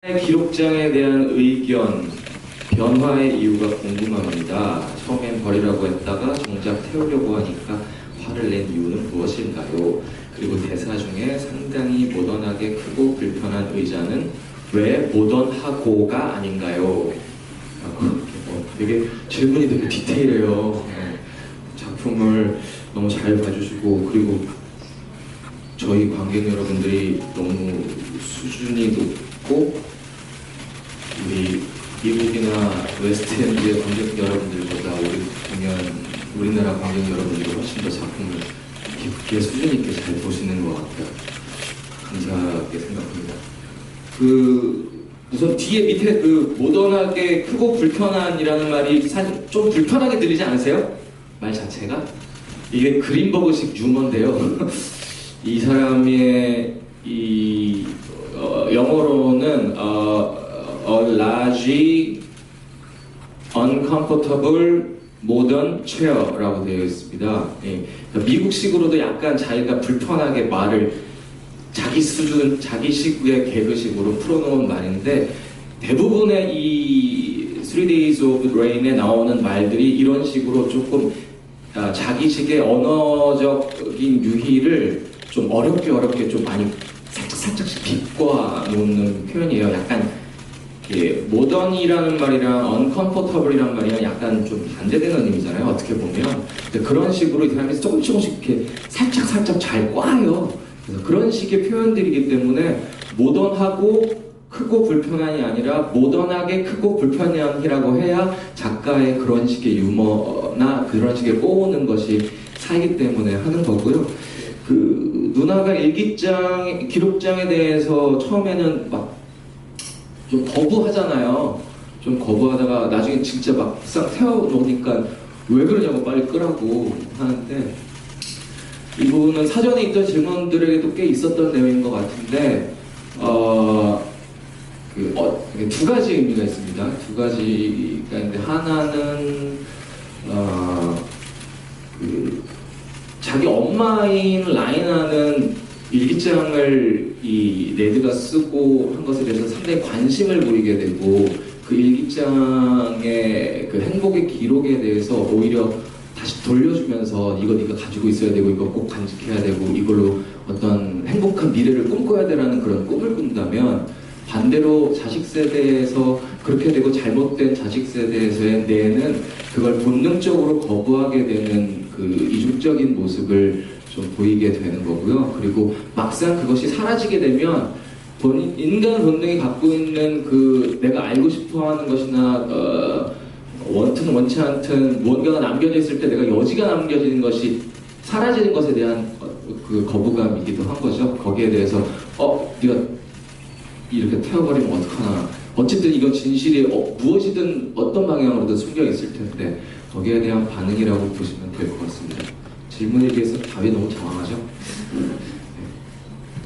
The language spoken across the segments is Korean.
기록장에 대한 의견, 변화의 이유가 궁금합니다. 처음엔 버리라고 했다가 정작 태우려고 하니까 화를 낸 이유는 무엇인가요? 그리고 대사 중에 상당히 모던하게 크고 불편한 의자는 왜 모던하고가 아닌가요? 라고 되게 질문이 되게 디테일해요. 작품을 너무 잘 봐주시고, 그리고 저희 관객 여러분들이 너무 수준이 높고, 우리 미국이나 웨스트엔드의 관객 여러분들보다 우리나라 관객 여러분들이 훨씬 더 작품을 깊게 수준 있게 잘 보시는 것 같아요. 감사하게 생각합니다. 우선 뒤에 밑에 모던하게 크고 불편한이라는 말이 사실 좀 불편하게 들리지 않으세요? 말 자체가? 이게 그린버그식 유머인데요. 이 사람의 영어로는 a large, uncomfortable modern chair라고 되어 있습니다. 예. 그러니까 미국식으로도 약간 자기가 불편하게 말을 자기 수준, 자기식의 개그식으로 풀어놓은 말인데, 대부분의 이 Three Days of Rain에 나오는 말들이 이런 식으로 조금 자기식의 언어적인 유희를 좀 어렵게 좀 많이 살짝씩 비꼬아 놓는 표현이에요. 약간 모던이라는 말이랑 uncomfortable이라는 말이랑 약간 좀 반대되는 의미잖아요. 어떻게 보면. 근데 그런 식으로 이 사람이 조금씩 이렇게 살짝 잘 꽈요. 그래서 그런 식의 표현들이기 때문에 모던하고 크고 불편한이 아니라 모던하게 크고 불편한이라고 해야 작가의 그런 식의 유머나 그런 식의 꼬우는 것이 살기 때문에 하는 거고요. 누나가 기록장에 대해서 처음에는 막 좀 거부하잖아요. 좀 거부하다가 나중에 진짜 막상 태워놓으니까 왜 그러냐고 빨리 끄라고 하는데, 이분은 사전에 있던 질문들에게도 꽤 있었던 내용인 것 같은데, 두 가지 의미가 있습니다. 두 가지가 있는데, 하나는 자기 엄마인 라이나는 일기장을 이 레드가 쓰고 한 것에 대해서 상당히 관심을 보이게 되고, 그 일기장의 그 행복의 기록에 대해서 오히려 다시 돌려주면서 이거 네가 가지고 있어야 되고 이거 꼭 간직해야 되고 이걸로 어떤 행복한 미래를 꿈꿔야 되라는 그런 꿈을 꾼다면, 반대로 자식 세대에서 그렇게 되고 잘못된 자식 세대에서의 뇌는 그걸 본능적으로 거부하게 되는 그 이중적인 모습을 좀 보이게 되는 거고요. 그리고 막상 그것이 사라지게 되면 인간 본능이 갖고 있는 내가 알고 싶어하는 것이나 원튼 원치 않든 무언가가 남겨져 있을 때 내가 여지가 남겨지는 것이 사라지는 것에 대한 그 거부감이기도 한 거죠. 거기에 대해서 네가 이렇게 태워버리면 어떡하나. 어쨌든 이건 진실이 무엇이든 어떤 방향으로든 숨겨 있을 텐데, 거기에 대한 반응이라고 보시면 될 것 같습니다. 질문에 비해서 답이 너무 장황하죠?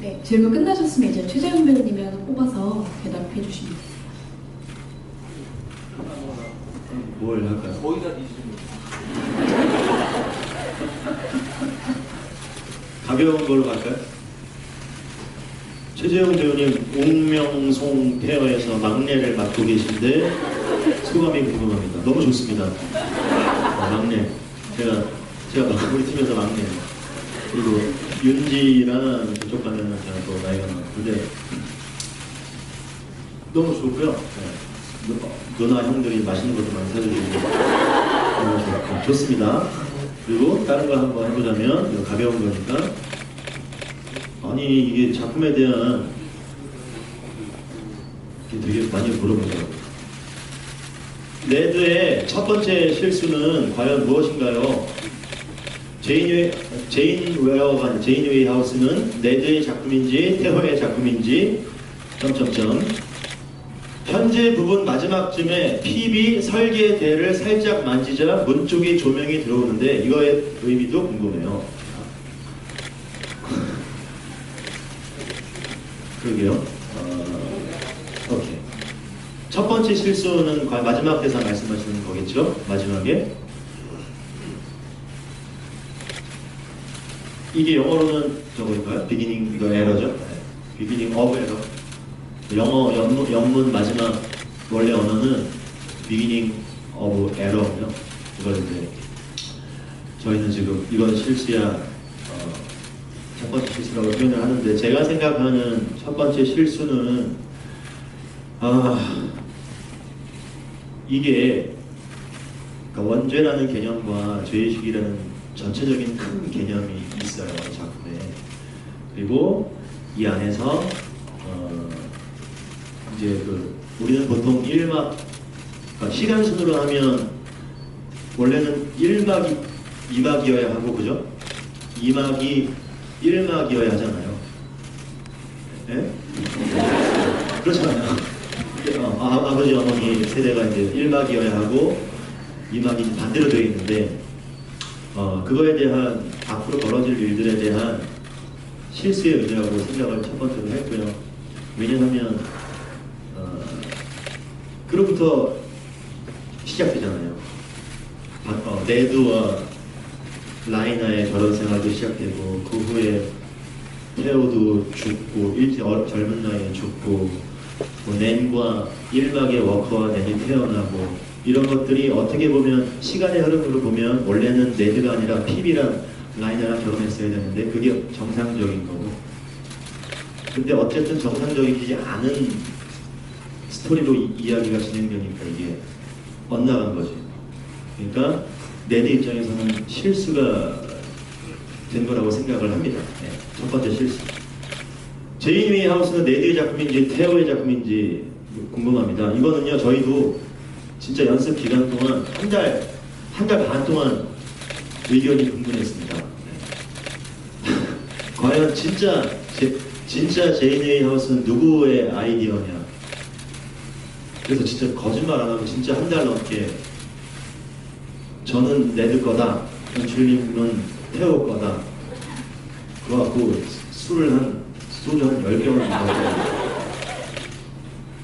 네, 질문 끝나셨으면 이제 최재훈 배우님이 하나 뽑아서 대답해 주시면 돼요. 뭘 할까요? 거의 다 가벼운 걸로 갈까요? 최재훈 배우님, 옥명송 페어에서 막내를 맡고 계신데 소감이 궁금합니다. 너무 좋습니다. 막내. 제가 우리 팀에서 막내예요. 그리고 윤지랑 그쪽 가면은 제가 또 나이가 많은데 너무 좋고요. 네. 누나 형들이 맛있는 것도 많이 사주시고 너무 좋고 좋습니다. 그리고 다른 거 한번 해보자면, 이거 가벼운 거니까, 아니 이게 작품에 대한 되게 많이 물어보더라고요. 레드의 첫 번째 실수는 과연 무엇인가요? 제인 웨이 하우스는 레드의 작품인지 태호의 작품인지 현재 부분 마지막쯤에 PB 설계대를 살짝 만지자 문 쪽이 조명이 들어오는데 이거의 의미도 궁금해요. 그러게요. 오케이. 첫 번째 실수는 마지막 대사 말씀하시는 거겠죠? 마지막에. 이게 영어로는 저거인가요? 비기닝, 이거 에러죠? 비기닝 오브 에러. 영어 영문 마지막 원래 언어는 beginning of error요. 이걸 이제 저희는 지금 이건 실수야, 첫 번째 실수라고 표현을 하는데, 제가 생각하는 첫 번째 실수는 이게 그러니까 원죄라는 개념과 죄의식이라는 전체적인 큰 개념이 있어요, 작품에. 그리고 이 안에서 이제 우리는 보통 1막, 그러니까 시간 순으로 하면 원래는 1막이 2막이어야 하고, 그죠? 2막이 1막이어야 하잖아요. 예? 그렇잖아요. 아버지 어머니 세대가 이제 1막이어야 하고 2막이 반대로 되어 있는데, 그거에 대한 앞으로 벌어질 일들에 대한 실수의 의미라고 생각을 첫 번째로 했고요. 왜냐하면 그로부터 시작되잖아요. 네드와 라이나의 결혼 생활도 시작되고, 그 후에 테오도 죽고, 젊은 나이에 죽고, 낸과 1막의 워커와 낸이 태어나고, 이런 것들이 어떻게 보면 시간의 흐름으로 보면 원래는 네드가 아니라 피비랑 라이나랑 결혼했어야 되는데 그게 정상적인 거고, 근데 어쨌든 정상적이지 않은 스토리로 이야기가 진행되니까 이게 엇나간 거지. 그러니까 네드 입장에서는 실수가 된 거라고 생각을 합니다. 네, 첫 번째 실수. 제이미 하우스는 네드의 작품인지 테오의 작품인지 궁금합니다. 이거는요, 저희도 진짜 연습 기간 동안 한 달 반 동안 의견이 분분했습니다. 네. 과연 진짜 제이미 하우스는 누구의 아이디어냐? 그래서 진짜 거짓말 안 하고 진짜 한 달 넘게 저는 네드 거다, 줄님은 테오 거다, 그거 갖고 소주 한 10병을 먹었어요.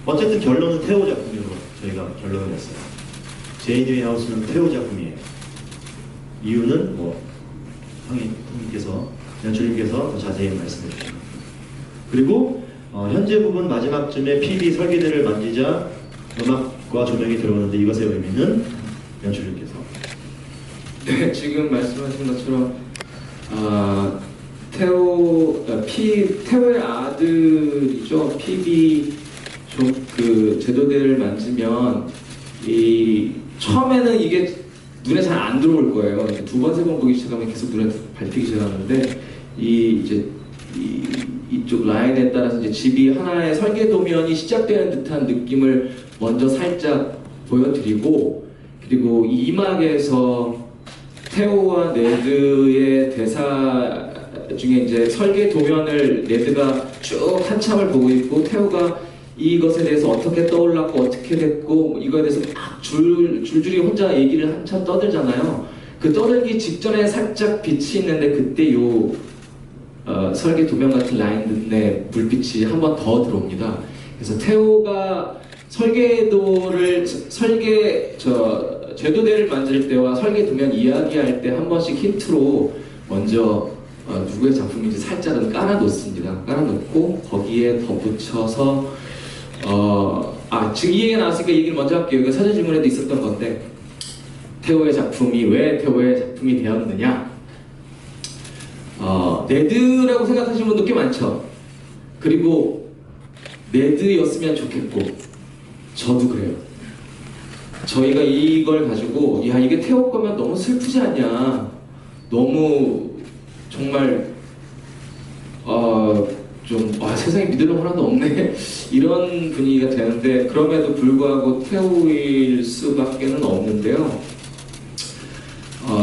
어쨌든 결론은 테오 작품으로 저희가 결론을 냈어요. 제이니 하우스는 테오 작품이에요. 이유는 형님께서, 연출님께서 더 자세히 말씀해 주시고, 그리고 현재 부분 마지막쯤에 PB 설계대를 만지자 음악과 조명이 들어오는데 이것의 의미는 연출님께서. 네, 지금 말씀하신 것처럼 테오의 아들이죠. PB 제도대를 만지면 처음에는 이게 눈에 잘 안 들어올 거예요. 두 번, 세 번 보기 시작하면 계속 눈에 밟히기 시작하는데, 이쪽 라인에 따라서 이제 집이 하나의 설계도면이 시작되는 듯한 느낌을 먼저 살짝 보여드리고, 그리고 이 이막에서 테오와 네드의 대사 중에 이제 설계 도면을 네드가 쭉 한참을 보고 있고, 테오가 이것에 대해서 어떻게 떠올랐고 어떻게 됐고 이거에 대해서 막 줄줄이 혼자 얘기를 한참 떠들잖아요. 그 떠들기 직전에 살짝 빛이 있는데 그때 요 설계 도면 같은 라인의 불빛이 한 번 더 들어옵니다. 그래서 테오가 제도대를 만질 때와 설계 도면 이야기할 때 한 번씩 힌트로 먼저 누구의 작품인지 살짝은 깔아놓습니다. 깔아놓고 거기에 덧붙여서 지금 이 얘기가 나왔으니까 이 얘기를 먼저 할게요. 이거 사전 질문에도 있었던 건데, 테오의 작품이 왜 테오의 작품이 되었느냐? 네드라고 생각하시는 분도 꽤 많죠. 그리고 네드였으면 좋겠고, 저도 그래요. 저희가 이걸 가지고 이게 테오 거면 너무 슬프지 않냐, 너무 정말 세상에 믿을 놈 하나도 없네 이런 분위기가 되는데, 그럼에도 불구하고 테오일 수밖에는 없는데요.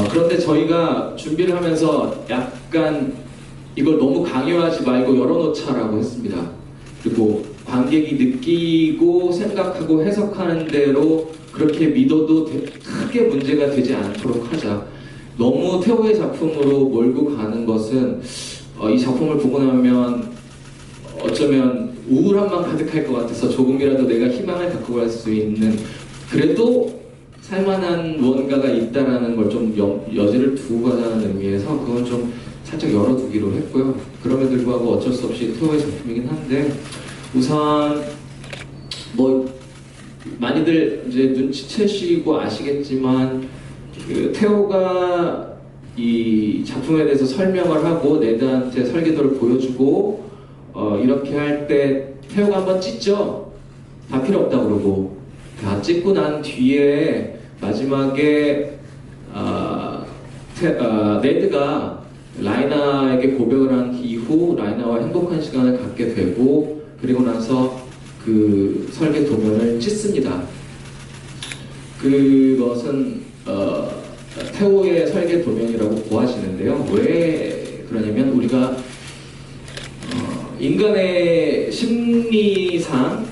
그런데 저희가 준비를 하면서 약간 이걸 너무 강요하지 말고 열어놓자라고 했습니다. 그리고 관객이 느끼고 생각하고 해석하는 대로 그렇게 믿어도 크게 문제가 되지 않도록 하자. 너무 테오의 작품으로 몰고 가는 것은 이 작품을 보고 나면 어쩌면 우울함만 가득할 것 같아서 조금이라도 내가 희망을 갖고 갈 수 있는, 그래도 살만한 무언가가 있다라는 걸 좀 여지를 두고 가자는 의미에서 그건 좀 살짝 열어두기로 했고요. 그럼에도 불구하고 어쩔 수 없이 테오의 작품이긴 한데, 우선 뭐 많이들 이제 눈치채시고 아시겠지만 그 태호가 이 작품에 대해서 설명을 하고 네드한테 설계도를 보여주고 이렇게 할 때 태호가 한번 찢죠. 다 필요 없다 그러고 다 찍고 난 뒤에 마지막에 네드가 라이나에게 고백을 한 이후 라이나와 행복한 시간을 갖게 되고 그리고 나서 그 설계 도면을 찢습니다. 그것은 태호의 설계 도면이라고 보아지는데요. 왜 그러냐면 우리가 인간의 심리상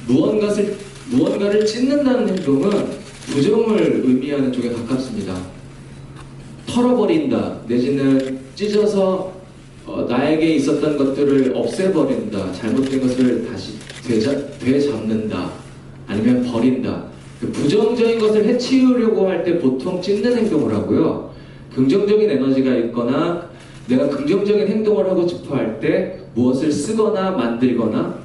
무언가를 찢는다는 행동은 부정을 의미하는 쪽에 가깝습니다. 털어버린다 내지는 찢어서 나에게 있었던 것들을 없애버린다, 잘못된 것을 다시 되잡는다, 아니면 버린다. 부정적인 것을 해치우려고 할 때 보통 찢는 행동을 하고요. 긍정적인 에너지가 있거나 내가 긍정적인 행동을 하고 싶어 할 때 무엇을 쓰거나 만들거나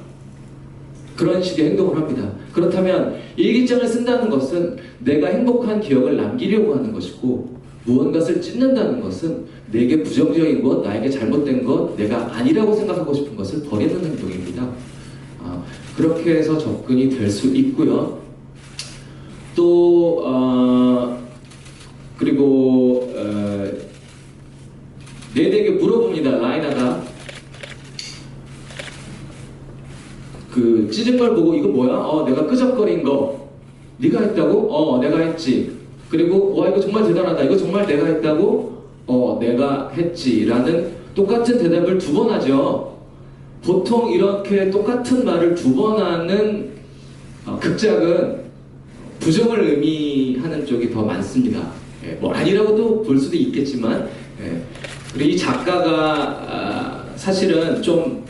그런 식의 행동을 합니다. 그렇다면 일기장을 쓴다는 것은 내가 행복한 기억을 남기려고 하는 것이고 무언가를 찢는다는 것은 내게 부정적인 것, 나에게 잘못된 것, 내가 아니라고 생각하고 싶은 것을 버리는 행동입니다. 그렇게 해서 접근이 될 수 있고요. 또 그리고 네드에게 물어봅니다. 라이나가 그 찢은 걸 보고 이거 뭐야? 내가 끄적거린 거 네가 했다고? 내가 했지. 그리고 와 이거 정말 대단하다. 이거 정말 내가 했다고? 내가 했지 라는 똑같은 대답을 2번 하죠. 보통 이렇게 똑같은 말을 2번 하는 극작은 부정을 의미하는 쪽이 더 많습니다. 뭐 아니라고도 볼 수도 있겠지만 그리고 이 작가가 사실은 좀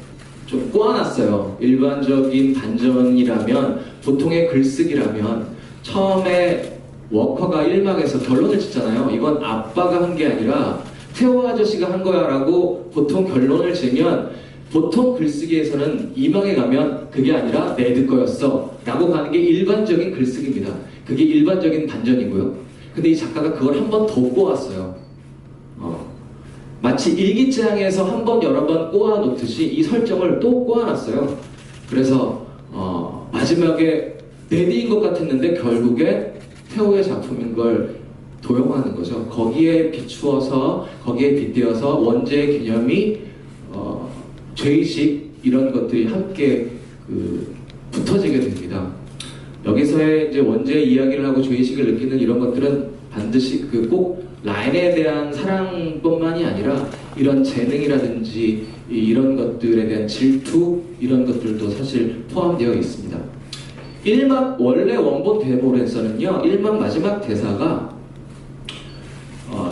꼬아놨어요. 일반적인 반전이라면 보통의 글쓰기라면 처음에 워커가 1막에서 결론을 짓잖아요. 이건 아빠가 한 게 아니라 태호 아저씨가 한 거야 라고 보통 결론을 지면 보통 글쓰기에서는 2막에 가면 그게 아니라 네드 거였어 라고 가는 게 일반적인 글쓰기입니다. 그게 일반적인 반전이고요. 근데 이 작가가 그걸 한 번 더 꼬았어요. 마치 일기장에서 한 번 여러 번 꼬아놓듯이 이 설정을 또 꼬아놨어요. 그래서 마지막에 네드인 것 같았는데 결국에 태호의 작품인 걸 도용하는 거죠. 거기에 비추어서 거기에 빗대어서 원제의 개념이 죄의식 이런 것들이 함께 붙어지게 됩니다. 여기서의 이제 원제의 이야기를 하고 죄의식을 느끼는 이런 것들은 반드시 꼭 라인에 대한 사랑뿐만이 아니라 이런 재능이라든지 이런 것들에 대한 질투 이런 것들도 사실 포함되어 있습니다. 1막 원래 원본 대본에서는요 1막 마지막 대사가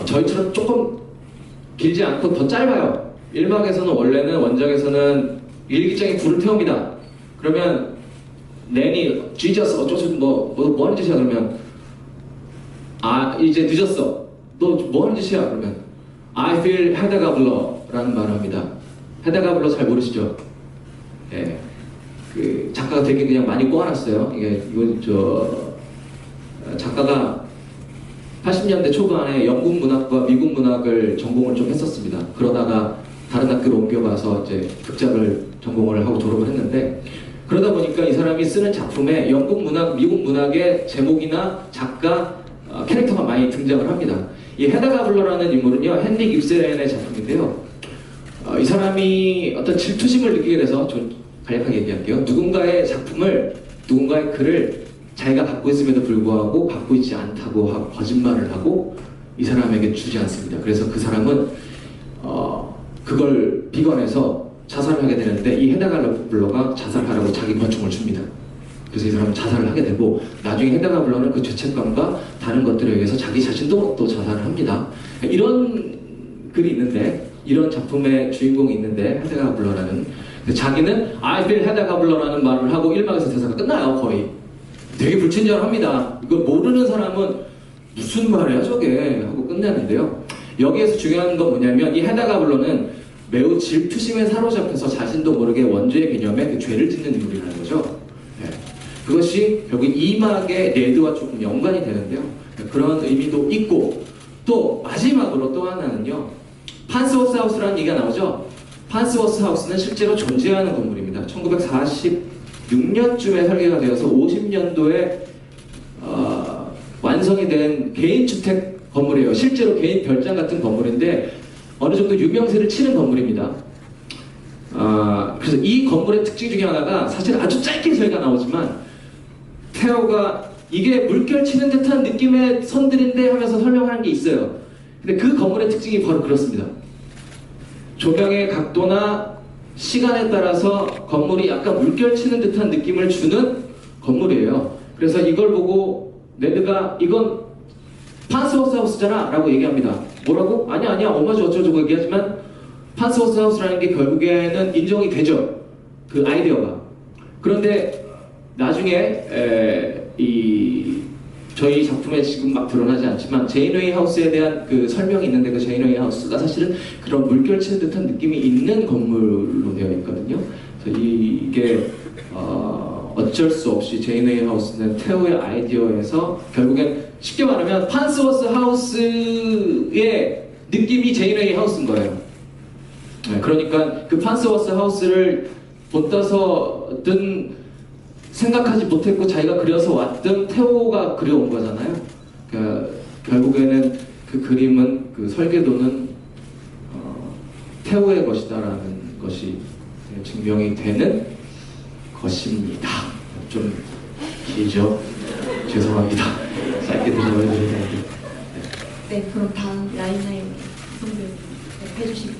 저희처럼 조금 길지 않고 더 짧아요. 1막에서는 원래는 원작에서는 일기장에 불을 태웁니다. 그러면 낸이 Jesus 어쩌고 뭐 하는 짓이야 그러면 이제 늦었어. 너 뭐 하는 짓이야 그러면 I feel 헤다 가블러 라는 말을 합니다. 헤다 가블러 잘 모르시죠? 예. 그 작가가 되게 그냥 많이 꼬아놨어요. 작가가 80년대 초반에 영국 문학과 미국 문학을 전공을 좀 했었습니다. 그러다가 다른 학교로 옮겨가서 이제 극작을 전공을 하고 졸업을 했는데 그러다 보니까 이 사람이 쓰는 작품에 영국 문학, 미국 문학의 제목이나 작가, 캐릭터가 많이 등장을 합니다. 이 헤다 가블러라는 인물은요 헨릭 입세렌의 작품인데요. 이 사람이 어떤 질투심을 느끼게 돼서 좀 간략하게 얘기할게요. 누군가의 작품을, 누군가의 글을 자기가 갖고 있음에도 불구하고 갖고 있지 않다고 하고 거짓말을 하고 이 사람에게 주지 않습니다. 그래서 그 사람은 그걸 비관해서 자살을 하게 되는데 이 헤다 가블러가 자살하라고 자기 권총을 줍니다. 그래서 이 사람은 자살을 하게 되고 나중에 헤다 가블러는 그 죄책감과 다른 것들에 의해서 자기 자신도 또 자살을 합니다. 이런 글이 있는데 이런 작품의 주인공이 있는데 헤다 가블러라는 자기는 I feel 헤다 가블러라는 말을 하고 1막에서 대사가 끝나요. 거의 되게 불친절합니다. 이걸 모르는 사람은 무슨 말이야 저게 하고 끝내는데요. 여기에서 중요한 건 뭐냐면 이 헤다 가블러는 매우 질투심에 사로잡혀서 자신도 모르게 원죄의 개념에 그 죄를 짓는 인물이라는 거죠. 예. 그것이 결국 이막의 레드와 조금 연관이 되는데요. 그런 의미도 있고, 또 마지막으로 또 하나는요, 판스워스 하우스라는 얘기가 나오죠. 판스워스 하우스는 실제로 존재하는 건물입니다. 1946년쯤에 설계가 되어서 50년도에 완성이 된 개인주택 건물이에요. 실제로 개인 별장 같은 건물인데 어느 정도 유명세를 치는 건물입니다. 그래서 이 건물의 특징 중에 하나가, 사실 아주 짧게 저희가 나오지만 테오가 이게 물결 치는 듯한 느낌의 선들인데 하면서 설명하는 게 있어요. 근데 그 건물의 특징이 바로 그렇습니다. 조명의 각도나 시간에 따라서 건물이 약간 물결 치는 듯한 느낌을 주는 건물이에요. 그래서 이걸 보고 레드가 이건 판스워스 하우스잖아 라고 얘기합니다. 뭐라고? 아니야 오마주 어쩌고저쩌고 얘기하지만 판스워스 하우스라는 게 결국에는 인정이 되죠. 그 아이디어가. 그런데 나중에 저희 작품에 지금 막 드러나지 않지만 제인웨이 하우스에 대한 그 설명이 있는데, 그 제인웨이 하우스가 사실은 그런 물결 치는 듯한 느낌이 있는 건물로 되어 있거든요. 그래서 이게 어쩔 수 없이 제인웨이 하우스는 테오의 아이디어에서 결국엔 쉽게 말하면 판스워스 하우스의 느낌이 제인웨이 하우스인 거예요. 네, 그러니까 그 판스워스 하우스를 본따서든 생각하지 못했고 자기가 그려서 왔던 테오가 그려온 거잖아요. 그러니까 결국에는 그 그림은, 그 설계도는 테오의 것이다라는 것이 증명이 되는 것입니다. 좀 길죠? 죄송합니다. 짧게 들어가야 되는데. 네, 그럼 다음 라인나인 성배우 해주시면.